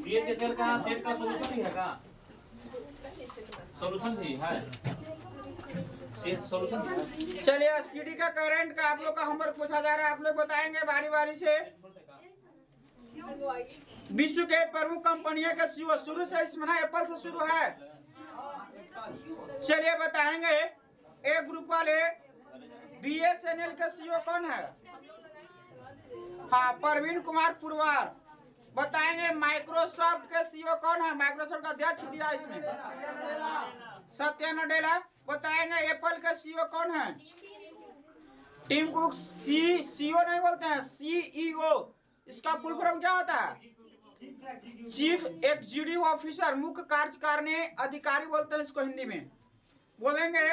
CHSL का set का solution ही है का? सोल्यूशन भी है, सोल्यूशन। चलिए एसपीडी का करंट का आप लोग का होमवर्क पूछा जा रहा है, आप लोग बताएंगे बारी बारी से। विश्व के प्रमुख कंपनियों का सीईओ शुरू से इसमें ना एप्पल से शुरू है। चलिए बताएंगे ए ग्रुप वाले BSNL का सीईओ कौन है? हाँ, प्रवीण कुमार पुरवार। बताएंगे माइक्रोसॉफ्ट के सीईओ कौन है? माइक्रोसॉफ्ट का अध्यक्ष दिया इसमें सत्या नडेला। बताएंगे एप्पल के सीईओ कौन है? Tim cook. सीईओ नहीं बोलते हैं, CEO। इसका फुल फॉर्म क्या होता है? चीफ एग्जीक्यूटिव ऑफिसर, मुख्य कार्यकारिणी अधिकारी बोलते हैं इसको हिंदी में। बोलेंगे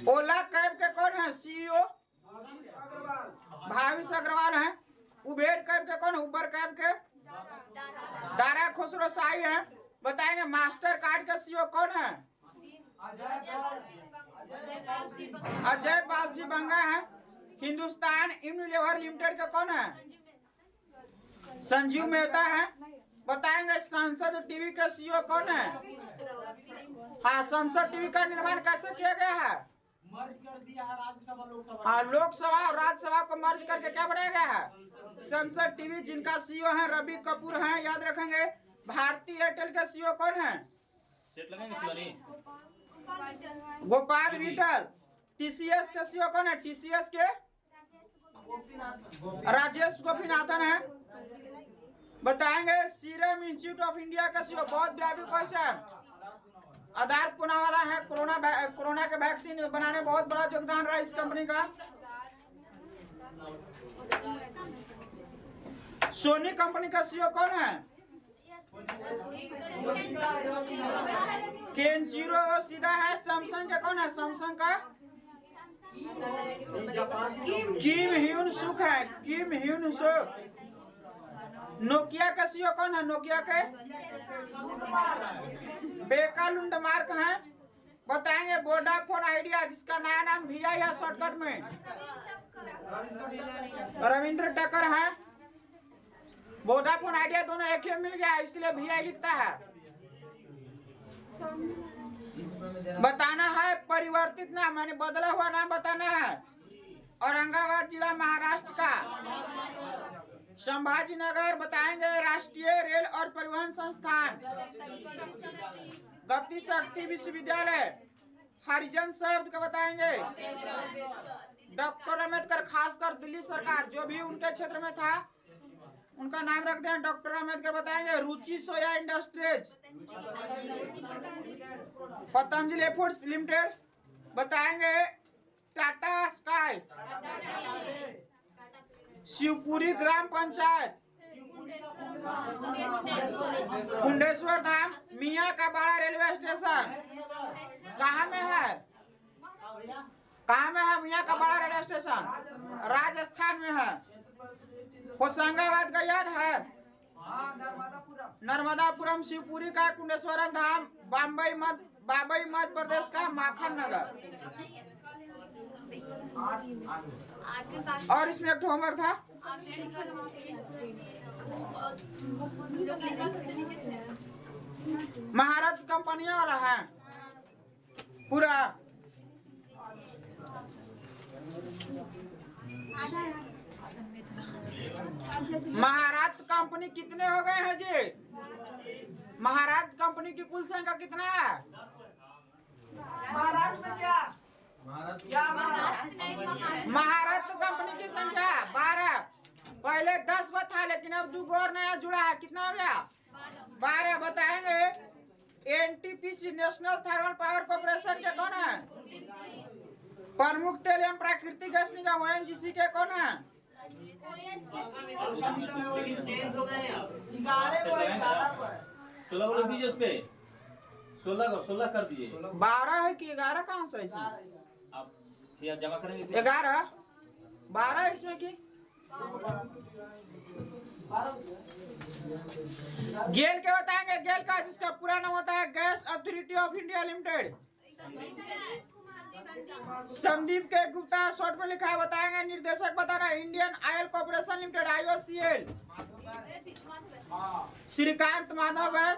ओला कैब के कौन है CEO? भाविश अग्रवाल है। उबेर कैब के कौन है? उबर कैब के दारा खुसरो शाही है। बताएंगे मास्टर कार्ड का CEO कौन है? अजय पाल जी बंगा है। हिंदुस्तान यूनिलीवर लिमिटेड का कौन है? संजीव मेहता है। बताएंगे संसद टीवी का CEO कौन है? हाँ, संसद टीवी का निर्माण कैसे किया गया है? मर्ज कर दिया है राज्यसभा लोकसभा। हाँ, लोकसभा और राज्यसभा को मर्ज करके क्या बनाया गया है? संसद टीवी, जिनका CEO है रवि कपूर है। याद रखेंगे। भारतीय एयरटेल का CEO कौन है? सेट लगाएंगे शिवानी। गोपाल विठल। TCS का CEO कौन है? TCS के राजेश गोपीनाथन है। बताएंगे सीरम इंस्टीट्यूट ऑफ इंडिया का CEO, बहुत व्यापक क्वेश्चन। आधार पुनावाला है। कोरोना के वैक्सीन बनाने में बहुत बड़ा योगदान रहा इस कंपनी का। सोनी कंपनी का CEO कौन है? केंजिरो सीधा है। सैमसंग का कौन है? सैमसंग का किम ह्यून सुक है। किम ह्यून सुक। नोकिया का CEO कौन है? नोकिया के बेका लुंडमार्क है। बताएंगे वोडाफोन आइडिया, जिसका नया नाम VI है शॉर्टकट में, रविंद्र टक्कर है। वोडाफोन आइडिया दोनों एक ही मिल गया, इसलिए VI लिखता है। बताना है परिवर्तित नाम, यानी बदला हुआ नाम बताना है। औरंगाबाद जिला महाराष्ट्र का। संभाजीनगर। बताएंगे राष्ट्रीय रेल और परिवहन संस्थान। गति शक्ति विश्वविद्यालय। हरिजन शब्द का बताएंगे डॉक्टर अम्बेडकर। खासकर दिल्ली सरकार जो भी उनके क्षेत्र में था उनका नाम रखते हैं डॉक्टर अम्बेडकर। बताएंगे रुचि सोया इंडस्ट्रीज। Patanjali foods limited. बताएंगे टाटा स्काई। शिवपुरी ग्राम पंचायत। कुंडेश्वर धाम। मियाँ का बड़ा रेलवे स्टेशन कहाँ में है? कहाँ में है मियाँ का बड़ा रेलवे स्टेशन? राजस्थान में है। होशंगाबाद का याद है? नर्मदापुरम। शिवपुरी का कुंडेश्वरम धाम। बाबई मध्य प्रदेश का माखन नगर। और इसमें एक होमवर्क था। महारत कंपनियों वाला है पूरा। महारत कंपनी कितने हो गए हैं जी? महारत कंपनी की कुल संख्या कितना है? महाराष्ट्र में क्या महारत कंपनी की संख्या 12। पहले 10 गो था, लेकिन अब 2 और नया जुड़ा है। कितना हो गया? 12। बताएंगे NTPC national thermal power corporation के कौन है? प्रमुख तेल एवं प्राकृतिक गैस निगम ONGC के कौन है? 16 को दीजिए, उस पे 16 कर दीजिए। 12 है कि 11? कहाँ से इसमें आप या जमा करेंगे? 11 12 इसमें की गेल के बताएंगे। गेल का जिसका पूरा नाम होता है gas authority of India limited. Sandeep के गुप्ता शॉर्ट में लिखा है, बताएंगे। निर्देशक बता रहा है Indian oil corporation limited IOCL। Shrikant Madhav है।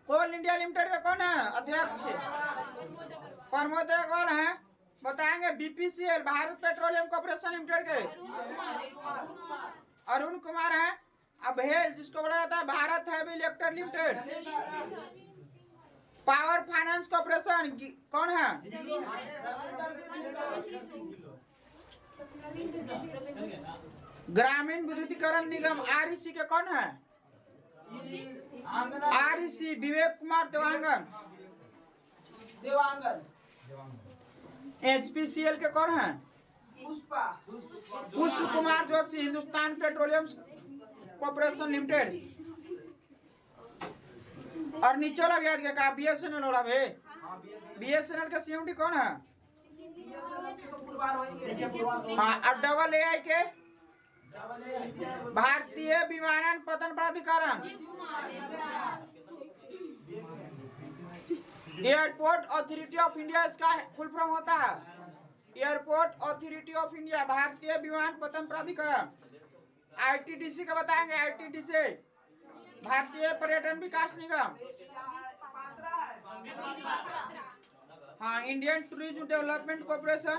कोल इंडिया लिमिटेड का कौन है अध्यक्ष? प्रमोद कौन है बताएंगे। BPCL Bharat petroleum corporation limited के अरुण कुमार है। अब हेल जिसको बोला जाता है Bharat heavy electric limited. Power finance corporation कौन है? ग्रामीण विद्युतीकरण निगम REC के कौन है? REC विवेक कुमार देवांगन। HPCL के कौन है? पुष्प Kumar Joshi Hindustan petroleum corporation limited. और नीचे वाला भी याद क्या BSNL वाला भी। BSNL का CMD कौन है? हाँ और AA के भारतीय विमानन प्राधिकरण। एयरपोर्ट अथॉरिटी ऑफ इंडिया इसका फुल फॉर्म होता है। एयरपोर्ट अथॉरिटी ऑफ इंडिया भारतीय विमानपत्तन प्राधिकरण। ITDC का बताएंगे। ITDC भारतीय पर्यटन विकास निगम। हाँ इंडियन टूरिज्म डेवलपमेंट कॉर्पोरेशन।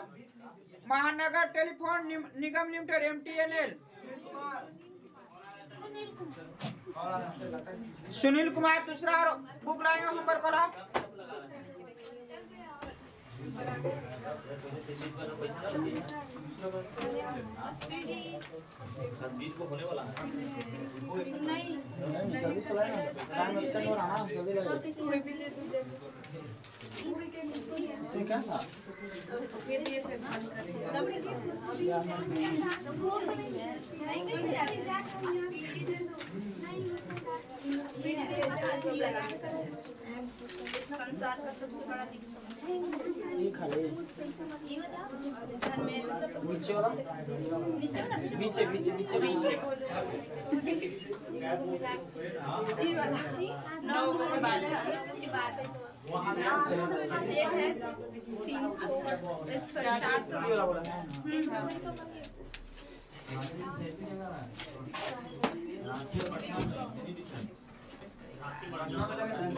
महानगर टेलीफोन निगम लिमिटेड MTNL। सुनील कुमार दूसरा बुक लाएंगे नंबर करा। संसार का सबसे बड़ा दिवस सेट है 300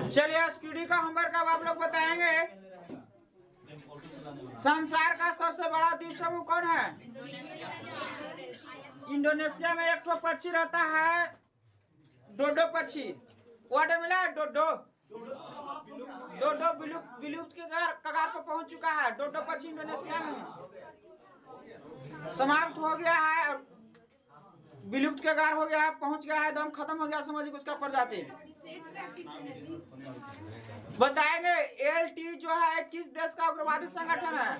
चलिए SPD का होमवर्क अब आप लोग बताएंगे। संसार का सबसे बड़ा द्वीप समूह कौन है? इंडोनेशिया में एक पक्षी रहता है डोडो पक्षी। वर्ड मिला डोडो। डोडो विलुप्त के कगार पर पहुंच चुका है। डोडो पक्षी इंडोनेशिया में समाप्त हो गया है। विलुप्त के कगार हो गया है, पहुंच गया है, दम खत्म हो गया समझिए उसका प्रजाति। बताएंगे LT जो है किस देश का उग्रवादी संगठन है?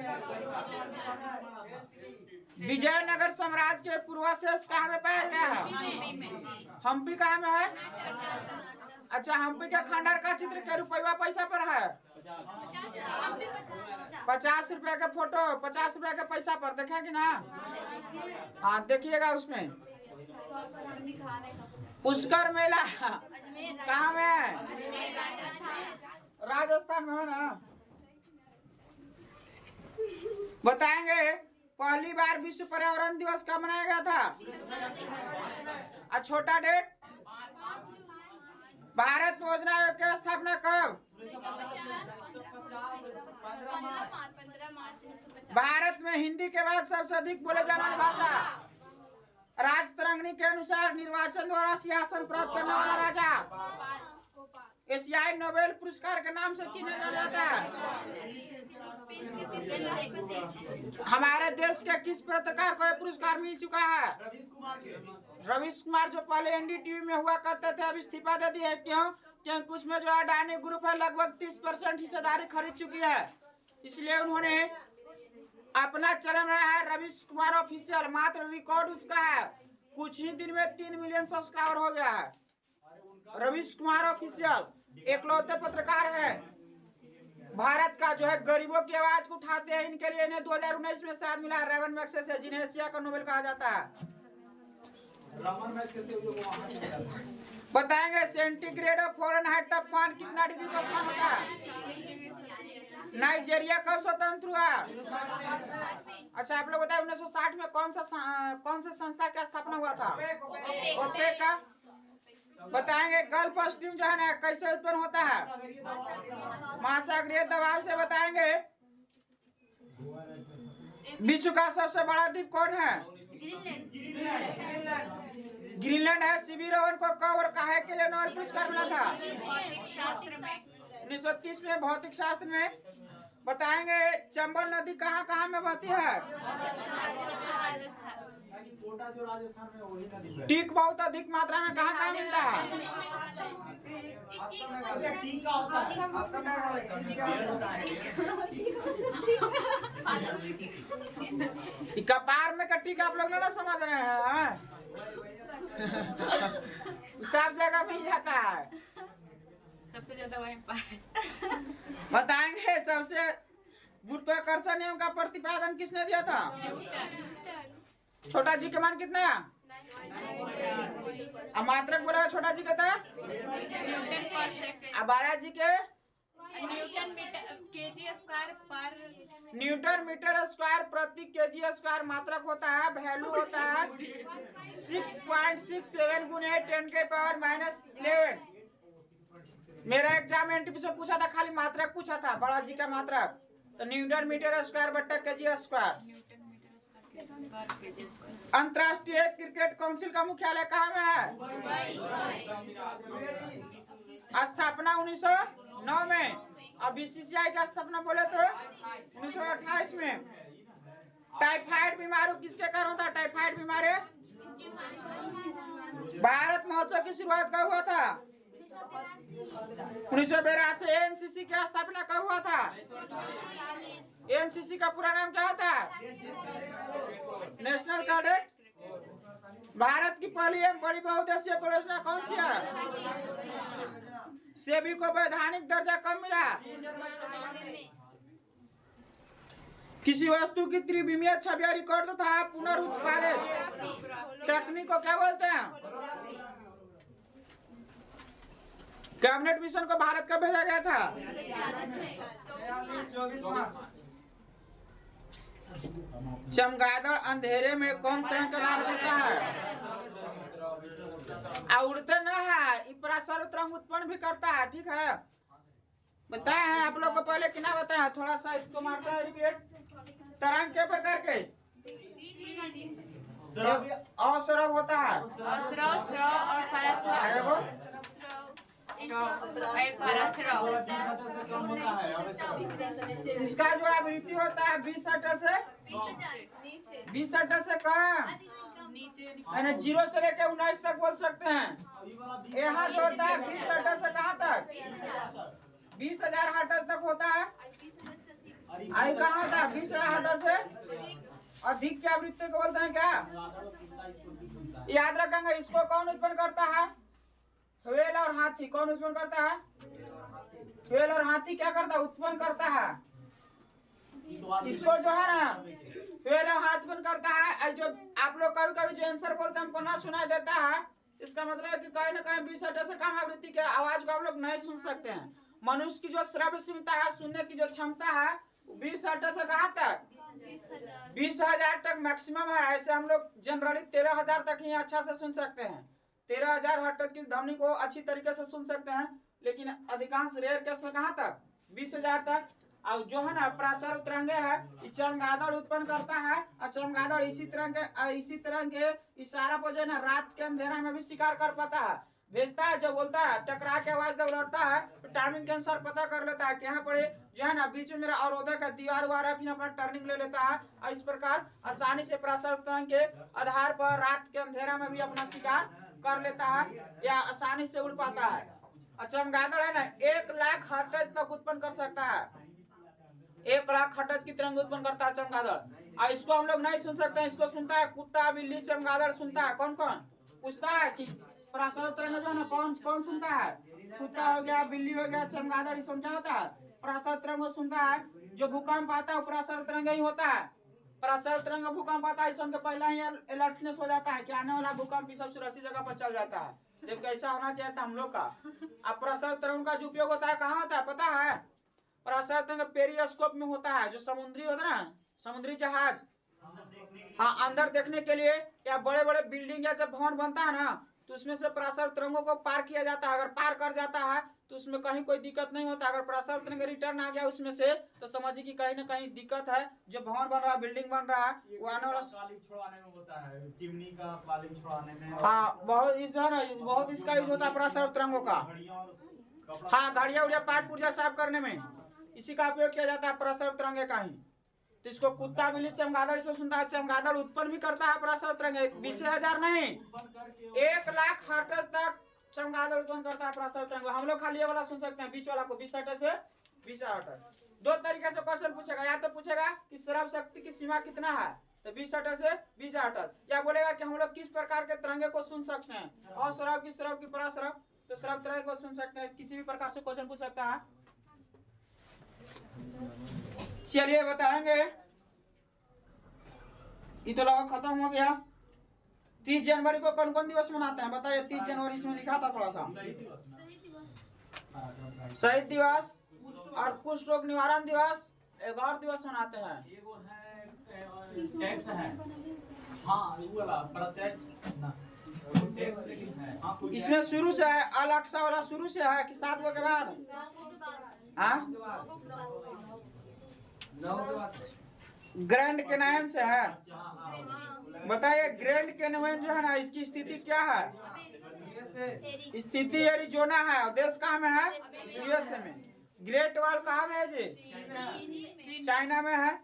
विजयनगर साम्राज्य के पूर्वावशेष कहाँ में पाया गया है? हम्पी कहाँ में है? अच्छा हम्पी के खंडर का चित्र के रुपया पैसा पर है? 50 रुपए का फोटो 50 रुपए के पैसा पर देखेंगे ना। हाँ देखिएगा उसमें। पुष्कर मेला कहाँ में है? राजस्थान में है ना। बताएंगे पहली बार विश्व पर्यावरण दिवस कब मनाया गया था? छोटा डेट। भारत योजना आयोग की स्थापना कब? भारत में हिंदी के बाद सबसे अधिक बोले जाने वाली भाषा। राजतरंगिणी के अनुसार निर्वाचन द्वारा सिंहासन प्राप्त करने वाला राजा। एशियाई नोबेल पुरस्कार के नाम से किन्हें जाना जाता है? हमारे देश के किस पत्रकार को यह पुरस्कार मिल चुका है? रवीश कुमार जो पहले NDTV में हुआ करते थे अब इस्तीफा दे दिए। क्यों? क्योंकि उसमें जो अडानी ग्रुप है लगभग 30% हिस्सेदारी खरीद चुकी है, इसलिए उन्होंने अपना चलन रहा है रवीश कुमार ऑफिशियल। मात्र रिकॉर्ड उसका है कुछ ही दिन में 3 मिलियन सब्सक्राइबर हो गया है। रवीश कुमार ऑफिशियल एकलौते पत्रकार है भारत का जो है गरीबों की आवाज को उठाते हैं। इनके लिए इन्हें 2019 में शायद मिला है रेवन मैग्सेसे से, जिन्हें एशिया का नोबेल कहा जाता है। बताएंगे सेंटीग्रेड और फ़ारेनहाइट तापमान कितना डिग्री पर होता है? नाइजीरिया कब स्वतंत्र हुआ? अच्छा, आप लोग बताए 1960 में कौन सा संस्था की स्थापना हुआ था? ओपेक का। बताएंगे गल्फ स्ट्रीम जो है ना कैसे उत्पन्न होता है? महासागरीय दबाव से। बताएंगे विश्व का सबसे बड़ा द्वीप कौन है? ग्रीनलैंड है। सीवी रमन को कब और काहे के लिए नोबेल पुरस्कार मिला था? 1930 में भौतिक शास्त्र में। बताएंगे चंबल नदी कहाँ कहाँ में बहती है? कोटा जो राजस्थान में वही नदी है। टीक बहुत अधिक मात्रा में कहाँ कहाँ मिलता है? टीका होता है। कपार में का टीका आप लोग ना समझ रहे हैं? सब जगह मिल जाता है। सबसे ज्यादा वहीं पर। बताएंगे सबसे गुरुत्वाकर्षण नियम का प्रतिपादन किसने दिया था? छोटा जी के मान कितना? मात्रक बोला छोटा जी कहता है। बारह जी के न्यूटन मीटर स्क्वायर प्रति केजी स्क्वायर मात्रक होता है। वैल्यू होता है 6.67 गुने 10⁻⁻11। मेरा एग्जाम एनटीपी से पूछा था, खाली मात्रक पूछा था, बड़ा जी का मात्रक। तो न्यूटन मीटर स्क्वायर बट्टा केजी स्क्वायर। अंतर्राष्ट्रीय क्रिकेट काउंसिल का मुख्यालय कहाँ में है? स्थापना 1909 में। अब बीसीसीआई का स्थापना बोले तो 1928 में। टाइफाइड बीमारी किसके कारण होता है? टाइफाइड बीमारी। भारत महोत्सव की शुरुआत कब हुआ था? 1982। एनसीसी की स्थापना कब हुआ था? एनसीसी का पूरा नाम क्या होता है? National cadet. भारत की पहली एवं बड़ी बहुउद्देशीय परियोजना कौन सी है? सेबी को वैधानिक दर्जा कब मिला? किसी वस्तु की त्रिविमीय छवि रिकॉर्ड तथा पुनरुत्पादित तकनीक को क्या बोलते हैं? कैबिनेट मिशन को भारत कब भेजा गया था? चमगादड़ अंधेरे में कौन सा तरंग उड़ता है? उड़ते न है, परासर तरंग उत्पन्न भी करता है। ठीक है, बताए हैं आप लोग को पहले कि ना बताया? थोड़ा सा इसको मारता है रिपीट। तरंग के प्रकार के अवसरव होता है। इसका जो आवृत्ति होता है 20 हर्ट्ज से 20 हर्ट्ज से कम, यानी 0 से लेकर 19 तक बोल सकते हैं। यहाँ जो होता है 20 हर्ट्ज से कहाँ तक? 20,000 हर्ट्ज तक होता है। आई कहाँ होता है? 20,000 हर्ट्ज से अधिक की आवृत्ति को बोलते हैं क्या? याद रखेंगे। इसको कौन उत्पन्न करता है? व्हेल और हाथी। कौन उत्पन्न करता है? व्हेल और हाथी क्या करता है? उत्पन्न करता है। इसको जो है ना व्हेल और हाथी उत्पन्न करता है। जो आप लोग कभी कभी जो आंसर बोलते हैं हमको ना सुनाई देता है, इसका मतलब है कि कहीं ना कहीं 20 हर्ट्ज से कम आवृत्ति की आवाज को आप लोग नहीं सुन सकते हैं। मनुष्य की जो श्रव्य क्षमता है, सुनने की जो क्षमता है, 20 हर्ट्ज से कहाँ तक? 20,000 तक मैक्सिमम है। ऐसे हम लोग जनरली 13,000 तक ही अच्छा से सुन सकते हैं। 13,000 हर्ट्ज की ध्वनि को अच्छी तरीके से सुन सकते हैं, लेकिन अधिकांश रेयर केस में कहाँ तक? 20,000 तक। और जो है ना परासर तरंगे है, चमगादड़ उत्पन्न करता है। और चमगादड़ इसी तरह के इशारा पर जो है ना रात के अंधेरा में भी शिकार कर पाता है, भेजता है। जो बोलता है टकरा के आवाज जब लौटता है तो टाइमिंग के अनुसार पता कर लेता है कि यहाँ पर जो है ना बीच में मेरा अवरोधक है, दीवार वार है, फिर अपना टर्निंग ले लेता है। और इस प्रकार आसानी से परासर तरंग के आधार पर रात के अंधेरा में भी अपना शिकार कर लेता है या आसानी से उड़ पाता है। चमगादड़ है ना 1 लाख हर्ट्ज तक उत्पन्न कर सकता है। 1 लाख हर्ट्ज की तरंग उत्पन्न करता है चमगादड़। और इसको हम लोग नहीं सुन सकते हैं। इसको सुनता है कुत्ता, बिल्ली, चमगादड़ सुनता है। कौन कौन पूछता है कि परासर तरंग जो है ना कौन कौन सुनता है? कुत्ता हो गया, बिल्ली हो गया, चमगादड़। इसमें क्या होता है? परासर तरंग सुनता है। जो भूकंप आता है परासर तरंग ही होता है। परासर तरंग भूकंप आता है, इसके पहला ही अलर्टनेस हो जाता है कि आने वाला भूकंप सब सुरक्षित जगह पर चल जाता है। जबकि ऐसा होना चाहिए था हम लोग का। अब परासर तरंग का जो उपयोग होता है कहाँ होता है पता है? पराशर तिरंगा पेरिस्कोप में होता है, जो समुद्री होता है ना, समुद्री जहाज, हाँ अंदर देखने के लिए, या बड़े बड़े बिल्डिंग या जब भवन बनता है ना, तो उसमें से पराशर तिरंगों को पार किया जाता है। अगर पार कर जाता है तो उसमें कहीं कोई दिक्कत नहीं होता। अगर पराशर तिरंगा रिटर्न आ गया उसमें से, तो समझिए कि कहीं ना कहीं दिक्कत है। जो भवन बन रहा है, बिल्डिंग बन रहा है, वो आने वाला कालिंग छुड़वाने में होता है, चिमनी का कालिंग छुड़वाने में। हाँ बहुत इस है ना, बहुत इसका यूज होता है पराशर तिरंगों का। हाँ घड़िया उड़िया पाट पुर्जा साफ करने में इसी का उपयोग किया जाता है, पराशर तिरंगे का ही। तो इसको कुत्ता बिल्ली चमगादड़ से सुनता है, चमगादड़ उत्पन्न भी करता है पराशर तिरंगे। 20,000 नहीं, 1 लाख हर्ट्ज तक चमगादड़ उत्पन्न करता है पराशर तिरंगा। हम लोग खाली ये वाला सुन सकते हैं, 20 वाला को 20 हर्ट्ज से 20 हर्ट्ज। 2 तरीके से क्वेश्चन पूछेगा, या तो पूछेगा कि श्रव्य शक्ति की सीमा कितना है, तो 20 हर्ट्ज से 20 हर्ट्ज, या बोलेगा कि हम लोग किस प्रकार के तिरंगे को सुन सकते हैं, और श्रव्य की पराश्रव, तो श्रव्य तिरंगे को सुन सकते हैं। किसी भी प्रकार से क्वेश्चन पूछ सकता है। चलिए बताएंगे, ये तो लगभग खत्म हो गया। 30 जनवरी को कौन कौन दिवस मनाते हैं बताइए। 30 जनवरी इसमें लिखा था थोड़ा सा, शहीद दिवस और कुष्ठ रोग निवारण दिवस, एक और दिवस मनाते हैं। एगो है टैक्स है, हाँ वो वाला प्रत्यक्ष ना टैक्स, लेकिन है हाँ इसमें शुरू से है, अलक्सा वाला शुरू से है कि 7 गो के बाद? हाँ ग्रैंड कैनायन से है। बताइए ग्रैंड कैनायन जो है ना, इसकी स्थिति क्या है? स्थिति एरिजोना है, और देश कहाँ में है? यूएसए में। ग्रेट वॉल कहाँ में है जी? चाइना में है।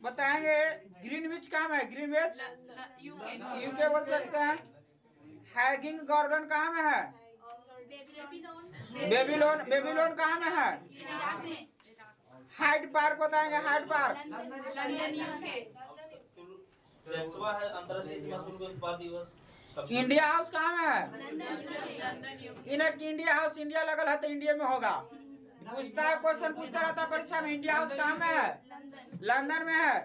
बताएंगे ग्रीनविच कहाँ में है? ग्रीनविच यूके बोल सकते हैं। हैगिंग गार्डन कहाँ में है? बेबीलोन कहाँ में है? हाइड पार्क बताएंगे, हाइड पार्क है अंतर्राष्ट्रीय शुल्क उत्पाद दिवस। इंडिया हाउस कहाँ में है? इन्हें इंडिया हाउस, इंडिया लगल है तो इंडिया में होगा। पूछता है क्वेश्चन, पूछता रहता है परीक्षा में, इंडिया हाउस कहाँ में है? लंदन में है।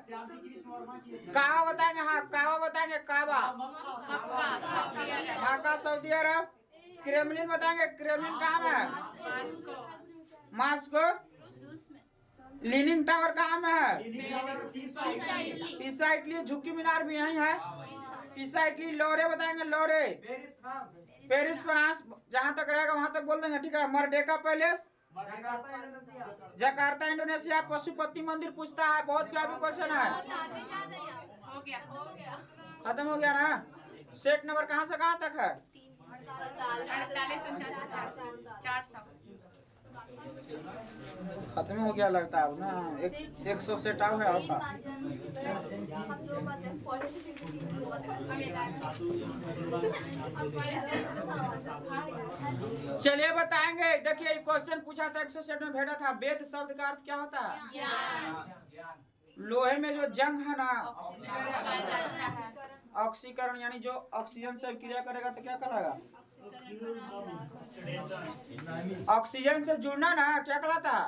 काबा बताएंगे, हाँ काबा बताएंगे, काबा मक्का सऊदी अरब। क्रेमलिन बताएंगे, क्रेमलिन कहाँ में है? मॉस्को। लीनिंग टावर कहाँ में है? पिसा इटली। झुकी मीनार भी यही है, पिसा इटली। लोरे बताएंगे, लोरे पेरिस फ्रांस, जहाँ तक रहेगा वहां तक बोल देंगे, ठीक है। Merdeka palace Jakarta Indonesia. Pashupati मंदिर पूछता है, बहुत प्यारा क्वेश्चन है। हो गया खत्म हो गया ना? सेट नंबर कहाँ से कहाँ तक है? 48 400 खत्म हो गया लगता है ना। 100 सेट आउ है अल्फा। चलिए बताएंगे, देखिए क्वेश्चन पूछा था 100 सेट में भेजा था। वेद शब्द का अर्थ क्या होता है? लोहे में जो जंग है ना, ऑक्सीकरण, यानी जो ऑक्सीजन से क्रिया करेगा तो क्या कहलाएगा? ऑक्सीजन से जुड़ना ना क्या कहलाता है?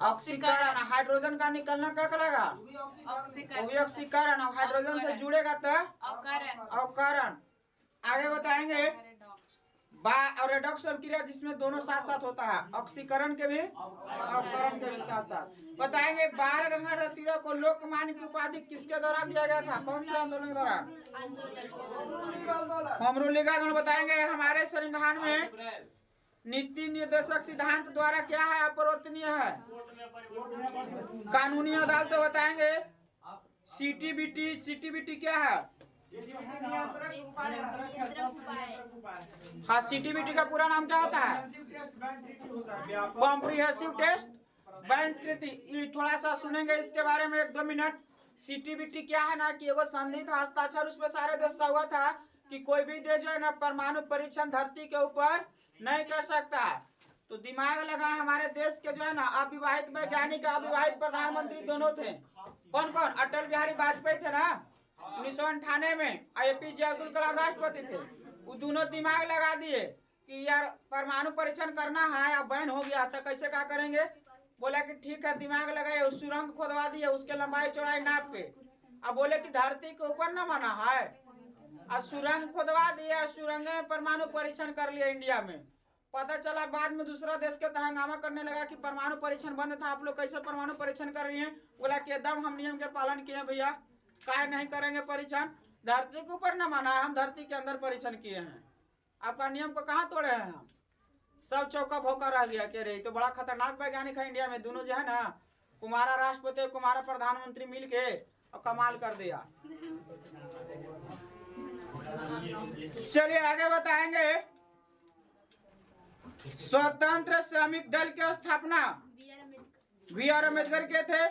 ऑक्सीकरण। हाइड्रोजन का निकलना क्या कहलाएगा? वो भी ऑक्सीकरण। हाइड्रोजन से जुड़ेगा तो अवकरण। आगे बताएंगे और रेडॉक्स क्रिया जिसमें दोनों साथ साथ होता है, ऑक्सीकरण के भी अवकरण के भी साथ साथ। बताएंगे बाण गंगाधर तिलक को लोकमान्य की उपाधि किसके द्वारा दिया गया था? कौन से आंदोलन के द्वारा? होम रूल आंदोलन। बताएंगे हमारे संविधान में नीति निर्देशक सिद्धांत द्वारा क्या है? अपरिवर्तनीय है। कानूनी अदालत तो बताएंगे सीटीबीटी। सीटीबीटी क्या है? हाँ सीटीबीटी का पूरा नाम क्या होता है? Comprehensive test bank treaty. थोड़ा सा सुनेंगे इसके बारे में 1-2 मिनट। सीटीबीटी क्या है ना कि एगो संधि था, हस्ताक्षर उसमें सारे देश का हुआ था कि कोई भी देश जो है ना परमाणु परीक्षण धरती के ऊपर नहीं कर सकता। तो दिमाग लगा, हमारे देश के जो है ना अविवाहित वैज्ञानिक, अविवाहित प्रधानमंत्री दोनों थे। कौन कौन? अटल बिहारी वाजपेयी थे ना 1998 में, एपीजे अब्दुल कलाम राष्ट्रपति थे। वो दोनों दिमाग लगा दिए कि यार परमाणु परीक्षण करना है, अब बैन हो गया तो कैसे क्या करेंगे। बोला कि ठीक है, दिमाग लगाए, सुरंग खोदवा दिए, उसके लंबाई चौड़ाई नाप के। अब बोले कि धरती के ऊपर न माना है, और सुरंग खोदवा दिया, सुरंग में परमाणु परीक्षण कर लिया इंडिया में। पता चला बाद में दूसरा देश के हंगामा करने लगा कि परमाणु परीक्षण बंद था, आप लोग कैसे परमाणु परीक्षण कर रही हैं। बोला कि एकदम हम नियम के पालन किए हैं भैया, काय नहीं करेंगे परीक्षण। धरती के ऊपर न माना, हम धरती के अंदर परीक्षण किए हैं, आपका नियम को कहाँ तोड़े हैं हम। सब चौका भौका रह गया कह रही तो बड़ा खतरनाक वैज्ञानिक है इंडिया में। दोनों जो है ना, कुमारा राष्ट्रपति कुमारा प्रधानमंत्री मिल के और कमाल कर दिया। चलिए आगे बताएंगे। स्वतंत्र श्रमिक दल की स्थापना बी.आर. अम्बेडकर के थे।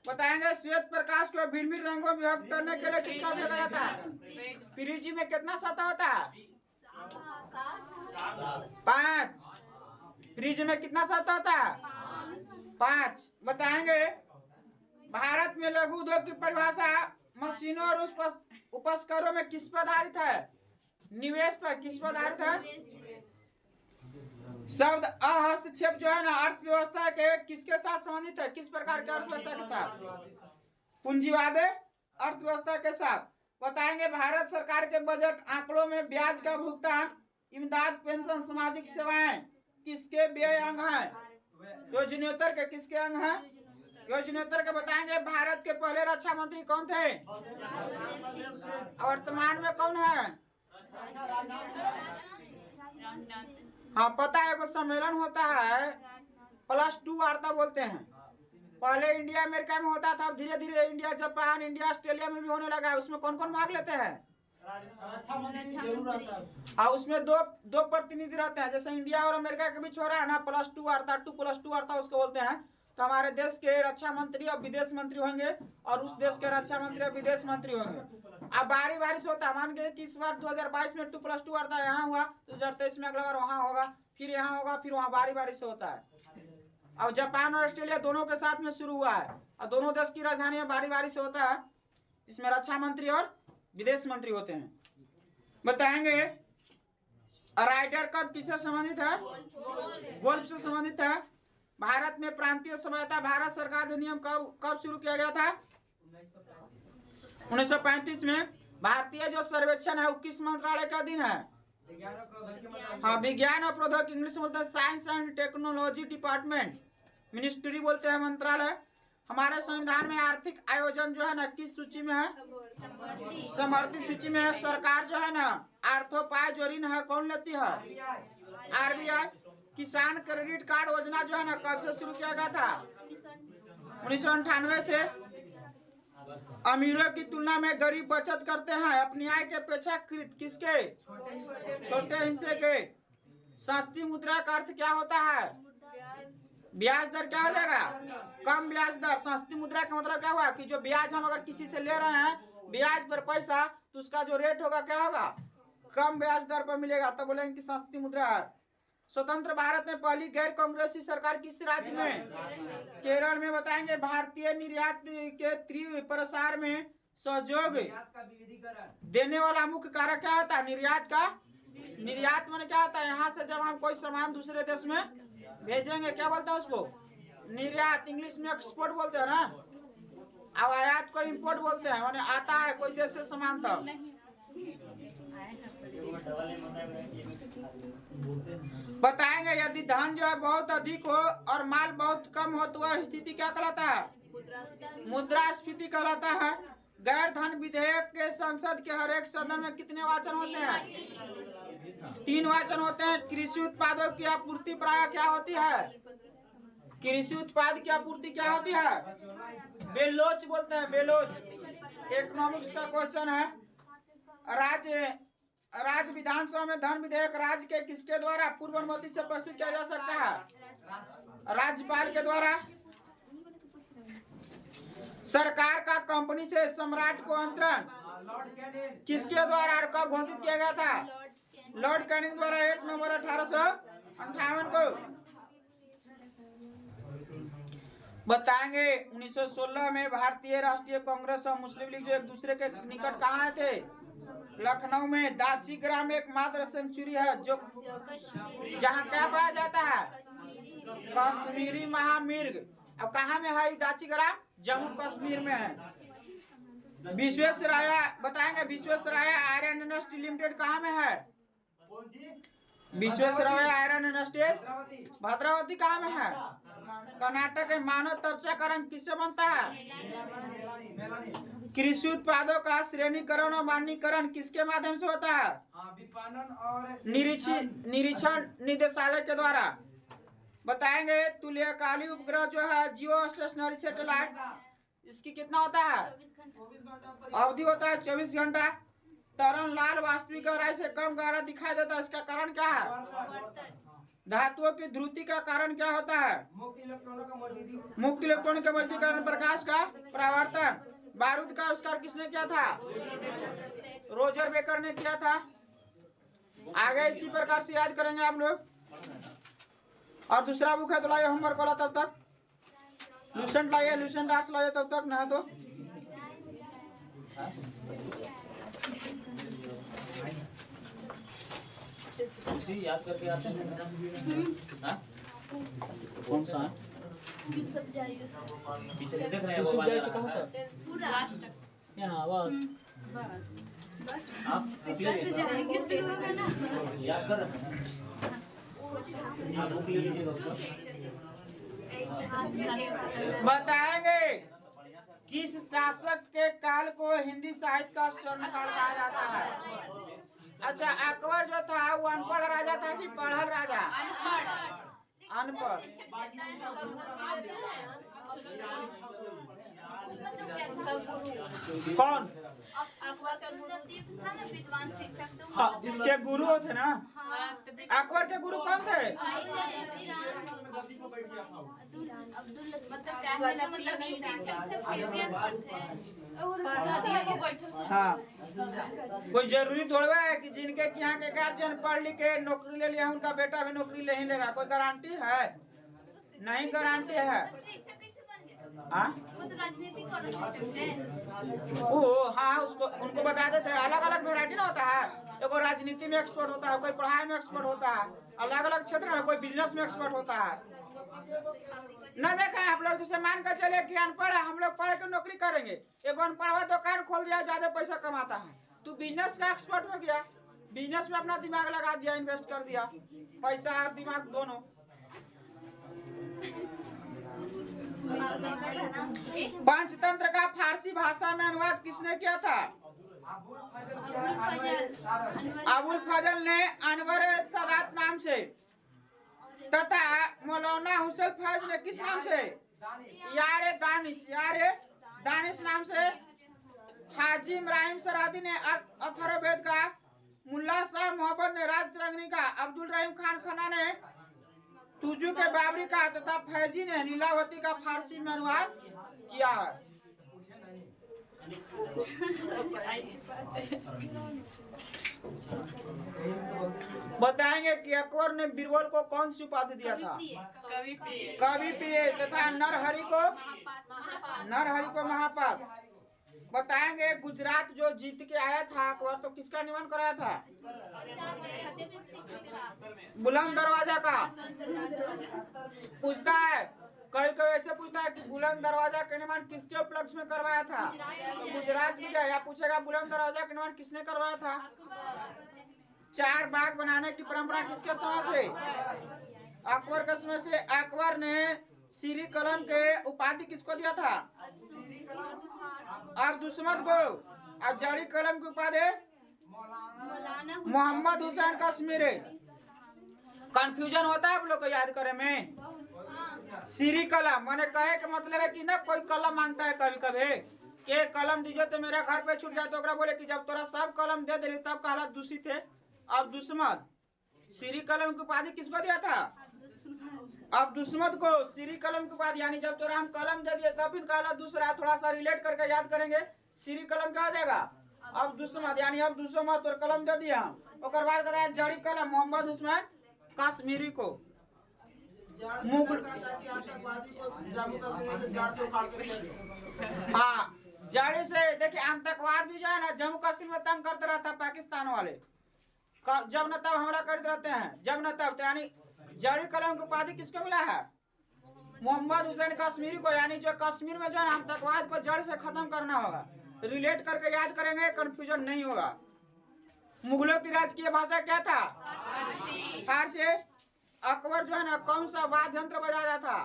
बताएंगे श्वेत प्रकाश को भिन्न भिन्न रंगों में विभक्त करने के लिए किसका उपयोग जाता है। पीरिजी में कितना सतह होता है? 5। पीरिजी में कितना सतह होता है? 5। बताएंगे भारत में लघु उद्योग की परिभाषा मशीनों और उपस्करों में किस पर आधारित है? निवेश पर। किस पर आधारित है? शब्द हस्तक्षेप जो है ना अर्थव्यवस्था के किसके साथ संबंधित है? किस प्रकार के अर्थव्यवस्था के साथ? पूंजीवादी अर्थव्यवस्था के साथ। बताएंगे भारत सरकार के बजट आंकड़ों में ब्याज का भुगतान, इमदाद, पेंशन, सामाजिक सेवाएं किसके व्यय अंग हैं? योजनोत्तर के किसके अंग हैं? योजनोत्तर के। बताएंगे भारत के पहले रक्षा मंत्री कौन थे? वर्तमान में कौन है? हाँ पता है, वो सम्मेलन होता है +2 वार्ता बोलते हैं। पहले इंडिया अमेरिका में होता था, अब धीरे धीरे इंडिया जापान, इंडिया ऑस्ट्रेलिया में भी होने लगा है। उसमें कौन कौन भाग लेते हैं? हाँ उसमें दो प्रतिनिधि रहते हैं। जैसे इंडिया और अमेरिका के बीच हो रहा है ना +2 वार्ता, 2+2 वार्ता उसको बोलते हैं। तो हमारे देश के रक्षा मंत्री और विदेश मंत्री होंगे और उस देश के रक्षा मंत्री और विदेश मंत्री होंगे। अब बारी बारी से होता है। मान के कि इस बार 2022 में 2+2 वार्ता यहाँ हुआ, 2023 में अगला बार वहाँ होगा, फिर यहाँ होगा, फिर वहाँ, बारी बारी से होता है। अब जापान और ऑस्ट्रेलिया दोनों के साथ में शुरू हुआ है और दोनों देश की राजधानी में बारी बारी से होता है, इसमें रक्षा मंत्री और विदेश मंत्री होते हैं। बताएंगे राइडर कप किससे संबंधित है? गोल्फ से संबंधित है। भारत में प्रांतीय सभ्यता भारत सरकार अधिनियम कब शुरू किया गया था? 1935 में। भारतीय जो सर्वेक्षण है वो किस मंत्रालय का अधीन है? हाँ विज्ञान और प्रौद्योगिकी, इंग्लिश में बोलते हैं science and technology department, ministry बोलते हैं मंत्रालय। हमारे संविधान में आर्थिक आयोजन जो है ना किस सूची में है? समर्थित सूची में है। सरकार जो है ना आर्थोपाय जो ऋण है कौन लेती है? RBI। किसान क्रेडिट कार्ड योजना जो है ना कब से शुरू किया गया था? 1998 से। अमीरों की तुलना में गरीब बचत करते हैं अपनी आय के अपेक्षाकृत किसके? छोटे हिस्से के। सस्ती मुद्रा का अर्थ क्या होता है? ब्याज दर क्या हो जाएगा? कम ब्याज दर। सस्ती मुद्रा का मतलब क्या हुआ कि जो ब्याज हम अगर किसी से ले रहे हैं ब्याज पर पैसा, तो उसका जो रेट होगा क्या होगा? कम ब्याज दर पर मिलेगा, तब बोलेंगे कि सस्ती मुद्रा है। स्वतंत्र भारत में पहली गैर कांग्रेसी सरकार किस राज्य में? केरल में। बताएंगे भारतीय निर्यात के तीव्र प्रसार में सहयोग देने वाला मुख्य कारक क्या होता है? निर्यात का। निर्यात माने क्या होता है? यहाँ से जब हम कोई सामान दूसरे देश में भेजेंगे क्या बोलते हैं उसको? निर्यात। इंग्लिश में एक्सपोर्ट बोलते हैं ना। अब आयात को इम्पोर्ट बोलते हैं, माने आता है कोई देश से सामान तब। बताएंगे यदि धन जो है बहुत अधिक हो और माल बहुत कम हो तो वह स्थिति क्या कहलाता है? मुद्रास्फीति कहलाता है। गैर धन विधेयक के संसद के हर एक सदन में कितने वाचन होते हैं? 3 वाचन होते हैं। कृषि उत्पादों की आपूर्ति प्राय क्या होती है? कृषि उत्पाद की आपूर्ति क्या होती है? बेलोच बोलते हैं, बेलोच। इकोनॉमिक्स का क्वेश्चन है। राज्य विधानसभा में धन विधेयक राज्य के किसके द्वारा पूर्व अनुमति से प्रस्तुत किया जा सकता है? राज्यपाल के द्वारा। सरकार का कंपनी से सम्राट को अंतरण किसके द्वारा और कब घोषित किया गया था? लॉर्ड कैनिंग द्वारा 1 नवंबर 1858 को। बताएंगे 1916 में भारतीय राष्ट्रीय कांग्रेस और मुस्लिम लीग जो एक दूसरे के निकट कहाँ थे? लखनऊ में। दाची ग्राम एकमात्र सेंचुरी है जो जहाँ क्या पाया जाता है? कश्मीरी महामिर्ग। अब कहाँ में है दाची ग्राम? जम्मू कश्मीर में है। विश्वेश्वरैया। बताएंगे विश्वेश्वरैया आयरन इंडस्ट्री लिमिटेड कहाँ में है? विश्वेश्वरैया आयरन इंडस्ट्री भद्रावती कहाँ में है? कर्नाटक के मानव तबचाकरण किससे बनता है? कृषि उत्पादों का श्रेणीकरण और मानकीकरण किसके माध्यम से होता है? विपणन और निरीक्षण निदेशालय के द्वारा। बताएंगे तुल्यकालिक उपग्रह जो है जियो स्टेशनरी सैटेलाइट, इसकी कितना होता है? अवधि होता है 24 घंटा। तरल लाल वास्तविक गहराई से कम गहरा दिखाई देता है, इसका कारण क्या है? धातुओं की ध्रुति का कारण क्या होता है? मुक्त इलेक्ट्रॉनों का मौजूदगी। मुक्त इलेक्ट्रॉन के मौजूदगी कारण प्रकाश का परावर्तन। बारूद का आविष्कार किसने किया था? रोजर बेकर ने किया था। आगे इसी प्रकार से याद करेंगे आप लोग। और दूसरा बुक है तो लाइए होमवर्क वाला, तब तक लूसेंट लाइए, लूसेंट आर्ट्स लाइए तब तक, ना तो उसी याद करके आते हैं। हाँ? कौन सा? पीछे से देख रहे हैं वो वाला रहा। यहाँ बस आप याद कर रहे हैं। आप बुक ले लीजिएगा उसका। बताएंगे किस शासक के काल को हिंदी साहित्य का स्वर्ण काल कहा जाता है? अच्छा, अकबर जो था वो अनपढ़ राजा था कि पढ़ल राजा? अनपढ़। कौन? हाँ, जिसके गुरु थे ना। अकबर के गुरु कौन थे? हाँ, कोई जरूरी थोड़ा है कि जिनके यहाँ के गार्जियन पढ़ लिख के नौकरी ले लिया उनका बेटा भी नौकरी ले ही लेगा? कोई गारंटी है? नहीं गारंटी है। हाँ, हाँ, उसको उनको बता देते हैं। अलग अलग वेरायटी ना होता है, एगो राजनीति में एक्सपर्ट होता है, कोई पढ़ाई में एक्सपर्ट होता है, अलग अलग क्षेत्र में, कोई बिजनेस में एक्सपर्ट होता है। न देखा है आप लोग? जैसे मान कर चले कि अनपढ़ है, हम लोग पढ़ के नौकरी करेंगे, एगो अनपढ़ दुकान खोल दिया, ज्यादा पैसा कमाता है, तू बिजनेस का एक्सपर्ट हो गया, बिजनेस में अपना दिमाग लगा दिया, इन्वेस्ट कर दिया, पैसा और दिमाग दोनों। पंचतंत्र का फारसी भाषा में अनुवाद किसने किया था? अबुल फजल ने अनवर सादात नाम से, तथा मौलाना हुसैन फैज ने किस नाम से? यारे दानिश नाम से। हाजी इब्राहिम सरादी ने अथर्ववेद का, मुल्ला शाह मोहम्मद ने राज तिरंगनी का, अब्दुल रहीम खान खन्ना ने तुजू के बाबरी का, तथा फैजी ने लीलावती का फारसी में अनुवाद किया है। बताएंगे कि अकबर ने बीरबल को कौन सी उपाधि दिया था? कवि प्रिय, तथा नरहरि को महापात। बताएंगे गुजरात जो जीत के आया था अकबर, तो किसका निर्माण कराया था? बुलंद दरवाजा का। पूछता है, कभी कभी ऐसे पूछता है कि बुलंद दरवाजा का निर्माण किसके उपलक्ष्य में करवाया था? तो गुजरात में जाए, या पूछेगा बुलंद दरवाजा का निर्माण किसने करवाया था? 4 बाग बनाने की परंपरा किसके समय से? अकबर के समय से। अकबर ने सीरी कलम के उपाधि किसको दिया था? अब दुश्मन को। अब जड़ी कलम की उपाधि मोहम्मद हुसैन कश्मीरी। कंफ्यूजन होता है आप लोग को याद करे में? सीरी कलम माने कहे के मतलब है कि ना कोई कलम मांगता है कभी कभी के कलम दीजिए तो मेरा घर पे छूट जाए, तो ओकरा बोले कि जब तोरा सब कलम दे दिली तब कहला दूषित थे। अब दुश्मन। सीरी कलम की उपाधि किसको दिया था? अब दुश्मन को सीरी कलम की उपाधि, यानी जब तोरा हम कलम दे दिए तब फिर कहला दूसरा। थोड़ा सा रिलेट करके याद करेंगे, सीरी कलम क्या हो जाएगा? अब दुश्मन, यानी अब दुश्मन तो कलम दे दिया हम। ओकर बाद कहता है जड़ी कलम मोहम्मद हुसैन कश्मीरी को। हाँ, जड़ी से देखिए आतंकवाद भी जो है ना जम्मू कश्मीर में तंग करते रहता है पाकिस्तान वाले, जब न तब हमला करते रहते हैं, जब न तब। तो यानी जड़ी कलम की उपाधि किसको मिला है? मोहम्मद हुसैन कश्मीरी को। यानी जो कश्मीर में जो है आतंकवाद को जड़ से खत्म करना होगा। रिलेट करके याद करेंगे, कंफ्यूजन नहीं होगा। मुगलों की राजकीय भाषा क्या था? फारसी। अकबर जो है ना कौन सा वाद्य यंत्र बजाया था?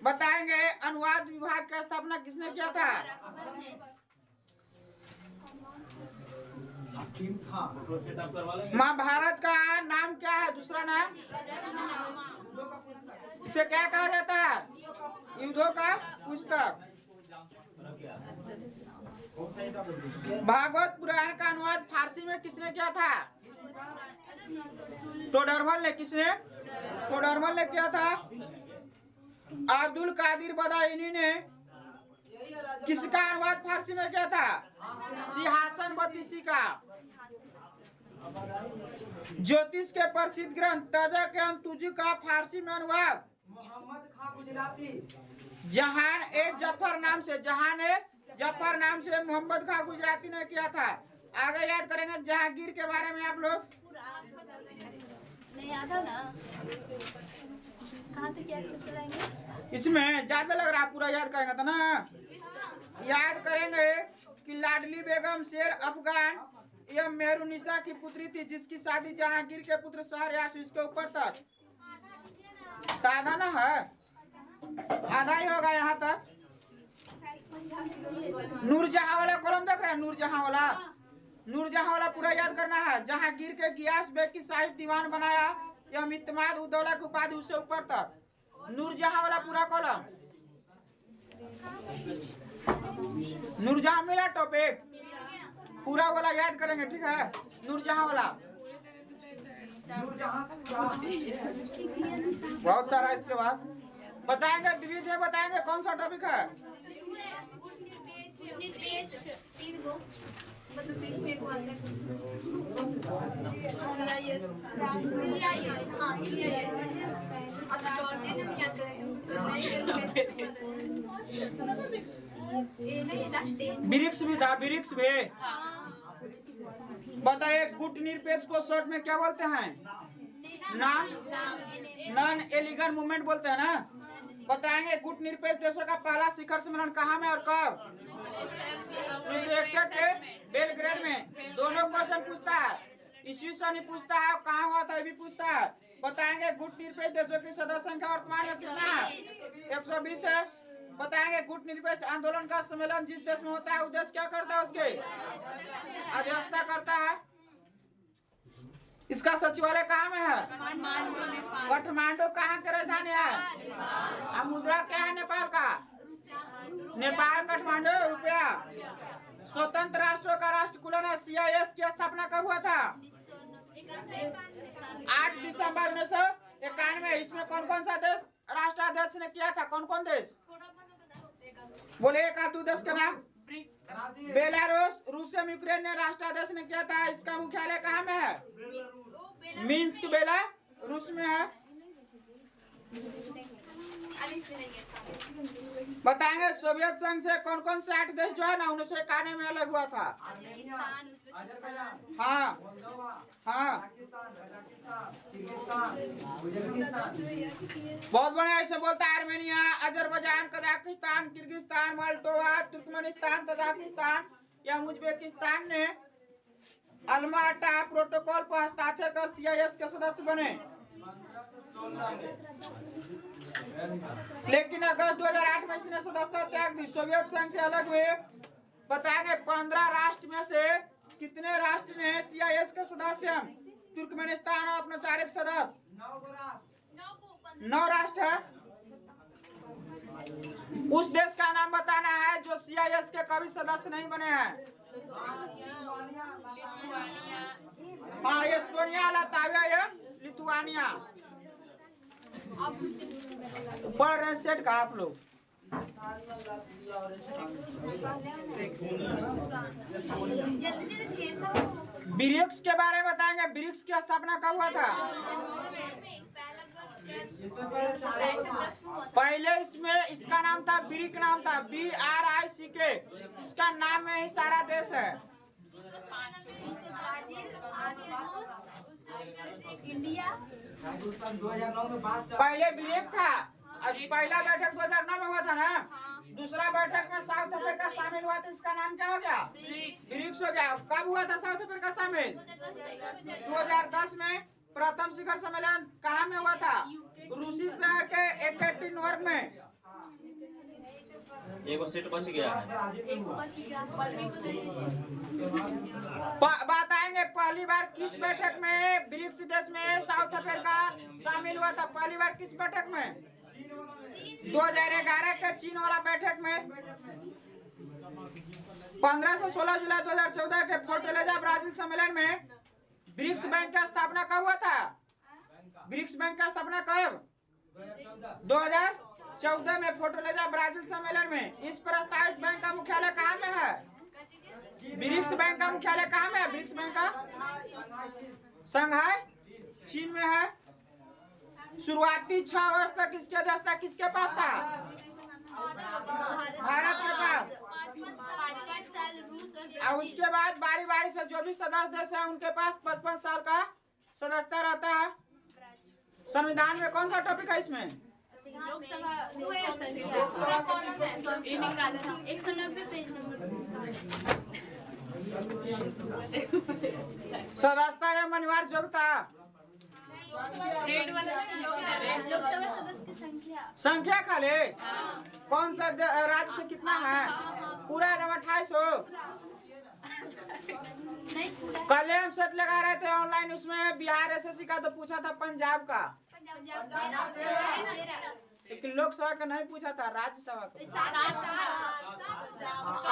बताएंगे अनुवाद विभाग का स्थापना किसने किया था? महाभारत का नाम क्या है? दूसरा नाम इसे क्या कहा जाता है? युद्धों का पुस्तक। भागवत पुराण का अनुवाद फारसी में किसने किया था? टोडरमल ने। किसने? टोडरमल ने किया था। अब्दुल कादिर बदायूनी ने किसका अनुवाद फारसी में किया था? सिंहासन बत्तीसी का। ज्योतिष के प्रसिद्ध ग्रंथ तजक एवं तुजक का फारसी में अनुवाद मोहम्मद खां गुजराती। जहान ए जफर नाम से, जहान ए जफर नाम से मोहम्मद खां गुजराती ने किया था। आगे याद करेंगे जहांगीर के बारे में आप लोग। नहीं आता ना, कहाँ तक याद कराएंगे? इसमें ज्यादा लग रहा है, पूरा याद करेंगे तो ना। याद करेंगे कि लाडली बेगम शेर अफगान यह मेहरुनिसा की पुत्री थी, जिसकी शादी जहांगीर के पुत्र शहरयार इसके ऊपर तक। तो आधा ना है, आधा ही होगा यहाँ तक। नूरजहां वाला कॉलम देख रहे हैं? नूरजहां वाला, नूरजहां वाला पूरा याद करना है। जहांगीर के गियास बेग की साहित्य दीवान बनाया, यह इत्माद उद्दौला की उपाधि उससे ऊपर तक। नूरजहां वाला पूरा कॉलम। नूरजहां मिला टॉपिक, पूरा वाला याद करेंगे, ठीक है? नूरजहां वाला बहुत सारा। इसके बाद बताएंगे विविध में, बताएंगे कौन सा टॉपिक है? वृक्ष भी था, वृक्ष भी। बताइए गुट निरपेक्ष को शॉर्ट में क्या बोलते हैं? नॉन एलिगेंट मूवमेंट बोलते हैं ना। बताएंगे गुट निरपेक्ष देशों का पहला शिखर सम्मेलन कहाँ में और कब? 1961 के बेलग्रेड में। दोनों क्वेश्चन पूछता है, ईस्वी सन ही पूछता है, कहाँ हुआ था ये भी पूछता है। बताएंगे गुट निरपेक्ष देशों की सदस्य संख्या वर्तमान में कितना है? 120 है। बताएंगे गुट निरपेक्ष आंदोलन का सम्मेलन जिस देश में होता है उद्देश्य क्या करता है? उसके अध्यक्षता करता है। इसका सचिवालय कहाँ में है? काठमांडू। कहाँ की राजधानी है? मुद्रा क्या है नेपाल का? नेपाल काठमांडू रुपया। स्वतंत्र राष्ट्रों का राष्ट्रकुलन CIS की स्थापना कब हुआ था? 8 दिसंबर 1991। इसमें कौन कौन सा देश राष्ट्राध्यक्ष ने किया था? कौन कौन देश बोले? एक आध दो देश का नाम। बेलारूस, रूसिया, यूक्रेन ने राष्ट्राध्यक्ष ने किया था। इसका मुख्यालय कहाँ में है? मिन्स्क, बेलारूस में है। बताएंगे सोवियत संघ से कौन कौन से 8 देश जो है ना 1991 में अलग हुआ था? हाँ हाँ, बहुत बढ़िया। ऐसे बोलता है Armenia, Azerbaijan, Kazakhstan, Kyrgyzstan, Moldova, Turkmenistan, Tajikistan या उज्बेकिस्तान ने अल्माटा प्रोटोकॉल पर हस्ताक्षर कर CIS के सदस्य बने। लेकिन अगस्त 2008 में इसने सदस्यता त्याग दी, सोवियत संघ से अलग हुए। बताएंगे 15 राष्ट्र में से कितने राष्ट्र ने CIS के सदस्य? तुर्कमेनिस्तान औपचारिक सदस्य 9 राष्ट्र है। उस देश का नाम बताना है जो CIS के कभी सदस्य नहीं बने हैं। हाँ, एस्टोनिया, लातविया या लिथुआनिया। पढ़ रहे सेट का आप लोग। ब्रिक्स के बारे में बताएंगे। ब्रिक्स की स्थापना कब हुआ था? पहले इसमें इसका नाम था ब्रिक, नाम था BRICK। इसका नाम में ही सारा देश है। इंडिया पहले ब्रिक था। पहला बैठक 2009 में हुआ था ना। दूसरा बैठक में साउथ अफ्रीका शामिल शामिल हुआ था इसका नाम क्या हो गया? ब्रिक्स हो गया। कब हुआ था साउथ अफ्रीका शामिल? 2010 में। प्रथम शिखर सम्मेलन कहाँ में हुआ था? रूसी शहर के एकटेरिनबर्ग में। एगो सेट बच गया है। बताएंगे पहली बार किस बैठक में ब्रिक्स देश में साउथ अफ्रीका शामिल हुआ था? पहली बार किस बैठक में? 2011 के चीन वाला बैठक में। 15 से 16 जुलाई 2014 के फोर्टालेजा ब्राजील सम्मेलन में ब्रिक्स बैंक की स्थापना कब हुआ था? ब्रिक्स बैंक का स्थापना कब? 2014 में फोर्टालेजा ब्राजील सम्मेलन में। इस प्रस्तावित बैंक का मुख्यालय कहाँ में है? ब्रिक्स बैंक का मुख्यालय कहाँ में है? ब्रिक्स बैंक का शंघाई चीन में है। शुरुआती 6 वर्ष तक किसके अध्यक्ष था? किसके पास था? भारत के पास। 5 साल रूस और उसके बाद बारी बारी से जो भी सदस्य देश है उनके पास 55 साल का सदस्यता रहता है। संविधान में कौन सा टॉपिक है इसमें? लोकसभा पूरा कॉलम है 190 पेज नंबर। सदस्यता एवं अनिवार्य योग्यता। लोकसभा सदस्य की संख्या खाली कौन सा राज्य से कितना है? पूरा एकदम 28 हो। नहीं पूरा। कल हम सेट लगा रहे थे ऑनलाइन, उसमें बिहार एसएससी का तो पूछा था, पंजाब का लेकिन लोकसभा का नहीं पूछा था, राज्यसभा का।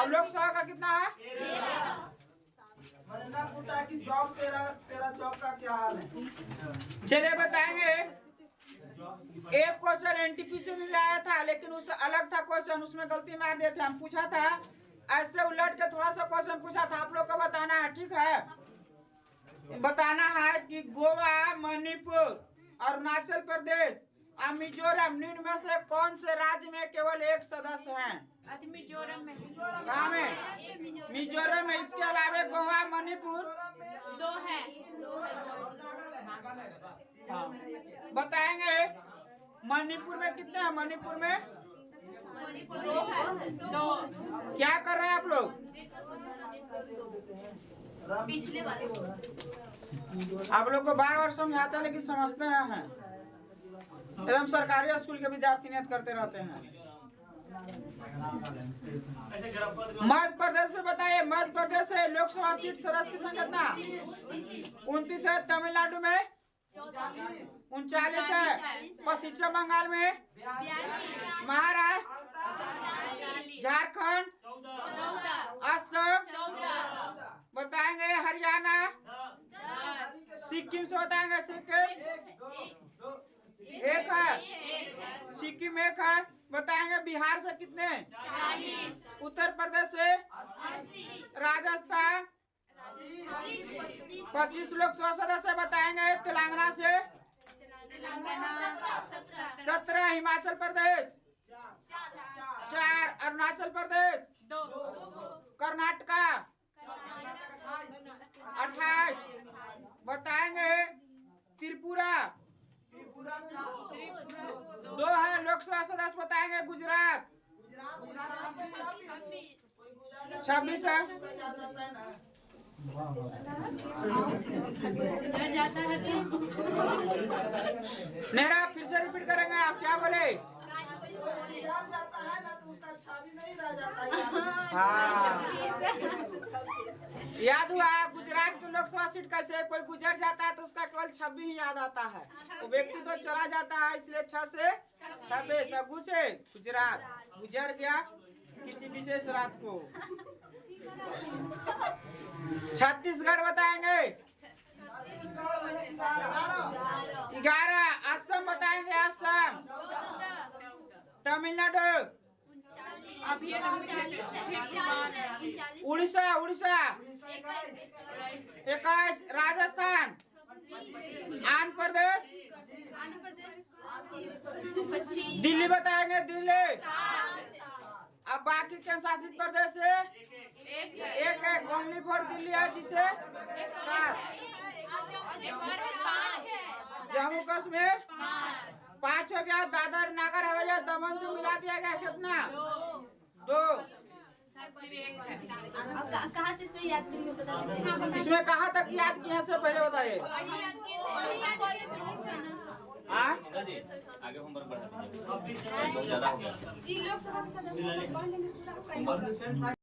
अब लोकसभा का कितना है? जॉब तेरा जॉब का क्या हाल है? चलिए बताएंगे। एक क्वेश्चन एनटीपीसी में भी आया था लेकिन उससे अलग था क्वेश्चन, उसमें गलती मार दिए थे। हम पूछा था ऐसे उलट के थोड़ा सा क्वेश्चन पूछा था, आप लोग को बताना है, ठीक है? बताना है कि गोवा, मणिपुर, अरुणाचल प्रदेश और मिजोरम निम्न में से कौन से राज्य में केवल एक सदस्य हैं? मिजोरम में। कहाँ में? मिजोरम में। इसके अलावा गोवा, मणिपुर 2 है। हाँ। बताएंगे मणिपुर में कितने हैं? मणिपुर में 2। क्या कर रहे हैं आप लोग? पिछले वाले आप लोग को बार बार समझाते हैं लेकिन समझते नहीं हैं। एकदम सरकारी स्कूल के विद्यार्थी नियत करते रहते हैं। मध्य प्रदेश से बताइए, मध्य प्रदेश से लोकसभा सीट सदस्य की संख्या कितना? 29 है। तमिलनाडु में 39 है। पश्चिम बंगाल में, महाराष्ट्र, झारखंड, असम, बताएंगे हरियाणा, सिक्किम से बताएंगे। सिक्किम 1 है। सिक्किम 1 है। बताएंगे बिहार से कितने? 40। उत्तर प्रदेश से 80। राजस्थान 25 लोकसभा सदस्य बताएंगे। तेलंगाना से 17। हिमाचल प्रदेश 4। अरुणाचल प्रदेश 2। कर्नाटका 28। बताएंगे त्रिपुरा 2 है लोकसभा सदस्य। बताएंगे गुजरात 26 है। उधर जाता है तो मेरा फिर से रिपीट करेंगे, आप क्या बोले? जाता है ना तो उसका छवि नहीं रह जाता है। हाँ याद हुआ। गुजरात की लोकसभा सीट कैसे है? कोई गुजर जाता है तो उसका केवल 26 ही याद आता है। वो व्यक्ति तो चला जाता है इसलिए 6 से 26। अगू से गुजरात गुजर गया किसी विशेष रात को। छत्तीसगढ़ बताएंगे 11। असम बताएंगे असम। तमिलनाडु, उड़ीसा 21। राजस्थान, आंध्र प्रदेश, दिल्ली बताएंगे दिल्ली। अब बाकी केंद्र शासित प्रदेश से 1 है। ओनली फॉर दिल्ली है जिसे 7। जम्मू कश्मीर 5 हो गया। दादर नगर हवेली दमन मिला दिया गया कितना? 2। कहाँ से इसमें याद करिए बता देते हैं। हाँ, इसमें कहाँ तक याद किए हैं से पहले बताइए। हाँ आगे होमवर्क बढ़ा दीजिए, बहुत ज्यादा हो गया। लोकसभा के सदस्य पढ़ लेंगे पूरा।